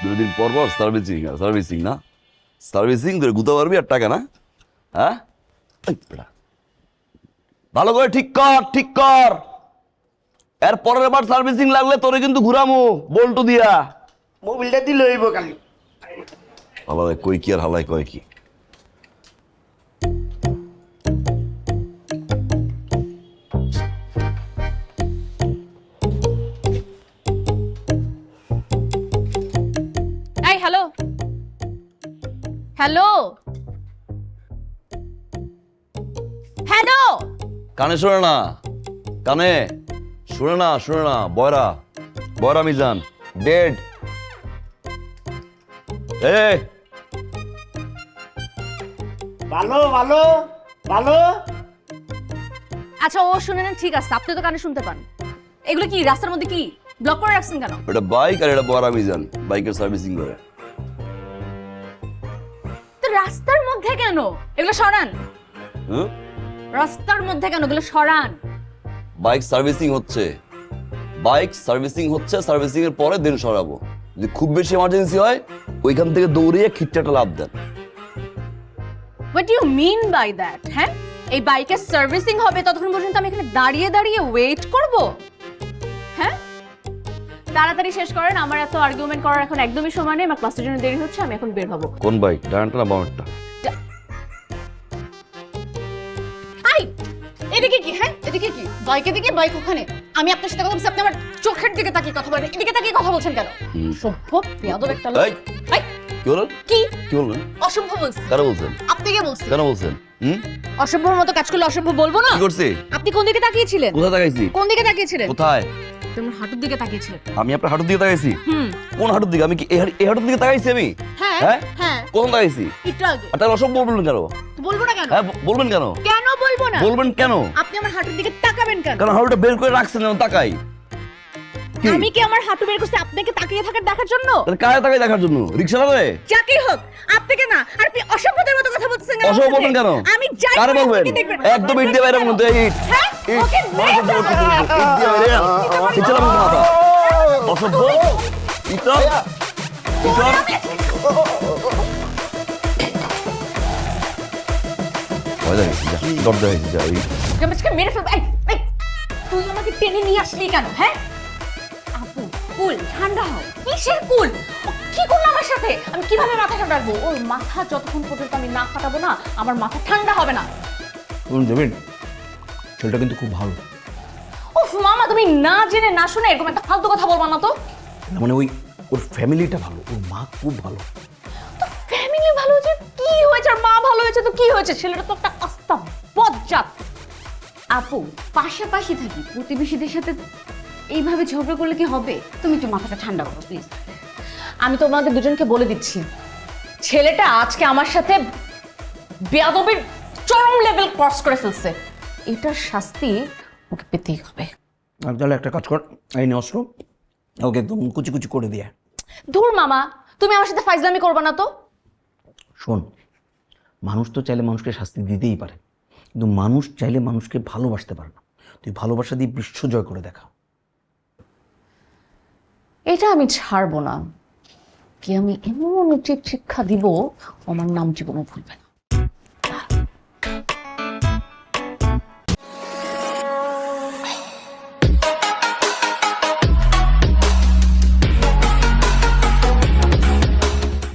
দুদিন পর পর সার্ভিসিং না সার্ভিসিং করে গুতে পারবি আর টাকা না। হ্যাঁ ভালো করে ঠিক কর এর পরের বার সার্ভিসিং লাগলে তোরে কিন্তু ঘুরামু বল্টু দিয়া। মোবিলটা দিলে হইব খালি। বাবা কই কি আর হালাই কয় কি। এই হ্যালো হ্যালো হ্যালো কানে শোনে না বয়রা মিজান ডেড। ভালো ভালো ভালো। আচ্ছা ও শুনে নেন, ঠিক আছে, আপনি তো কানে শুনতে পান। এগুলো কি রাস্তার মধ্যে কি ব্লক করে রাখছেন কেন? এটা বাইক আর এটা বয়রা মিজান বাইকের সার্ভিসিং করে। তো রাস্তার মধ্যে কেন এগুলো সরান? রাস্তার মধ্যে কেন এগুলো সরান? বাইক সার্ভিসিং হচ্ছে সার্ভিসিং এর পরে দেন সরাবো। যদি খুব বেশি এমার্জেন্সি হয় ওইখান থেকে দৌড়িয়ে খিটটা লাভ দেন। What you mean by that? হ্যাঁ, এই বাইকের সার্ভিসিং হবে ততক্ষণ পর্যন্ত আমি এখানে দাঁড়িয়ে দাঁড়িয়ে ওয়েট করব? হ্যাঁ, তাড়াতাড়ি শেষ করেন, আমার এত আর্গুমেন্ট করার এখন একদমই সময় নেই। আমার ক্লাসের জন্য দেরি হচ্ছে, আমি এখন বের হব। কোন বাইক, ডানটা না বামটা? আই এদিকে কি? হ্যাঁ এদিকে কি? বাইক এদিকে, বাইক ওখানে। আমি আপনার সাথে কথা বলছি, আপনি আমার চোখের দিকে তাকিয়ে কথা বলেন। এদিকে তাকিয়ে কথা বলছেন কেন? সভ্য বেয়াদব একটা লোক। এই কি বলেন? কি বলেন? অসভ্য বলছি। কেন বলছেন? আপনি কে বলছেন? কেন বলছেন? অসভ্যর মতো কাজ করলে অসভ্য বলবো না? কি করছি? আপনি কোন দিকে তাকিয়েছিলেন? কোথায় তাকাইছি? কোন দিকে তাকিয়েছিলেন? কোথায়? তোমার হাঁটুর দিকে তাকিয়েছিলেন। আমি আপনার হাঁটুর দিকে তাকাইছি? কোন হাঁটুর দিকে? আমি কি এই হাঁটুর দিকে তাকাইছি আমি? হ্যাঁ হ্যাঁ কোন তাকাইছি? একটু আগে। আর তাহলে অসভ্য বলবেন কেন? তো বলবো না কেন? হ্যাঁ বলবেন কেন? কেন বলবো না? বলবেন কেন? আপনি আমার হাঁটুর দিকে তাকাবেন কেন? কারণ হাঁটুটা বের করে রাখছেন যেন তাকাই। আমি কি আমার হাঁটু বের করছি আপনাকে তাকিয়ে থাকার দেখার জন্য? তাহলে কারে তাকাই দেখার জন্য? রিকশা চালাবে? যাকেই হোক, আপনাকে না। আর আপনি অসভ্যদের মতো কথা বলছেন কেন? অসভ্য বলবেন কেন? আমি যাই কারে করি বলবেন? আপনি দেখবেন। একদম ইট দিয়ে বাইরে মধ্যে ইট। হ্যাঁ ওকে মেরে ফেলবো। খিচলাম মাথা। অসভ্য ইটা দরজা হয়েছে যা আমাকে মেরে ফেলবো। এই এই তুই আমাকে টেনে নিয়ে আসলি কেন? হ্যাঁ আপু কুল, ঠান্ডা হও। কিসের কুল? ও কি করলো আমার সাথে? আমি কিভাবে মাথা ঠান্ডা রাখবো? ওর মাথা যতক্ষণ পর্যন্ত আমি না ফাটাবো না, আমার মাথা ঠান্ডা হবে না। দেবেন, ছেলেটা কিন্তু খুব ভালো। উফ মামা, তুমি না জেনে না শুনে এরকম একটা ফালতু কথা বলবা না তো। মানে ওর ফ্যামিলিটা ভালো, ওর মা খুব ভালো। তো ফ্যামিলি ভালো হয়েছে কি হয়েছে, আর মা ভালো হয়েছে তো কি হয়েছে? ছেলেটা তো একটা আস্তা বজ্জাত। আপু পাশাপাশি থাকি, প্রতিবেশীদের সাথে এইভাবে ঝগড়া করলে কি হবে? তুমি একটু মাথাটা ঠান্ডা করো প্লিজ। আমি তোমাদের দুজনকে বলে দিচ্ছি, ছেলেটা আজকে আমার সাথে বেয়াদবির চরম লেভেল ক্রস করে ফেলছে। এটার শাস্তি ওকে পেতেই হবে। আর তাহলে একটা কাজ কর, এই নে অস্ত্র, ওকে একদম কুচি কুচি করে দিয়ে। ধুর মামা, তুমি আমার সাথে ফাইজলামি করবা না তো। শোন, মানুষ তো চাইলে মানুষকে শাস্তি দিতেই পারে, কিন্তু মানুষ চাইলে মানুষকে ভালোবাসতে পারে না। তুই ভালোবাসা দিয়ে বিশ্ব জয় করে দেখা। এটা আমি ছাড়বো না। কি আমি এমন উচিত শিক্ষা দিব, আমার নাম জীবনও ভুলবেন।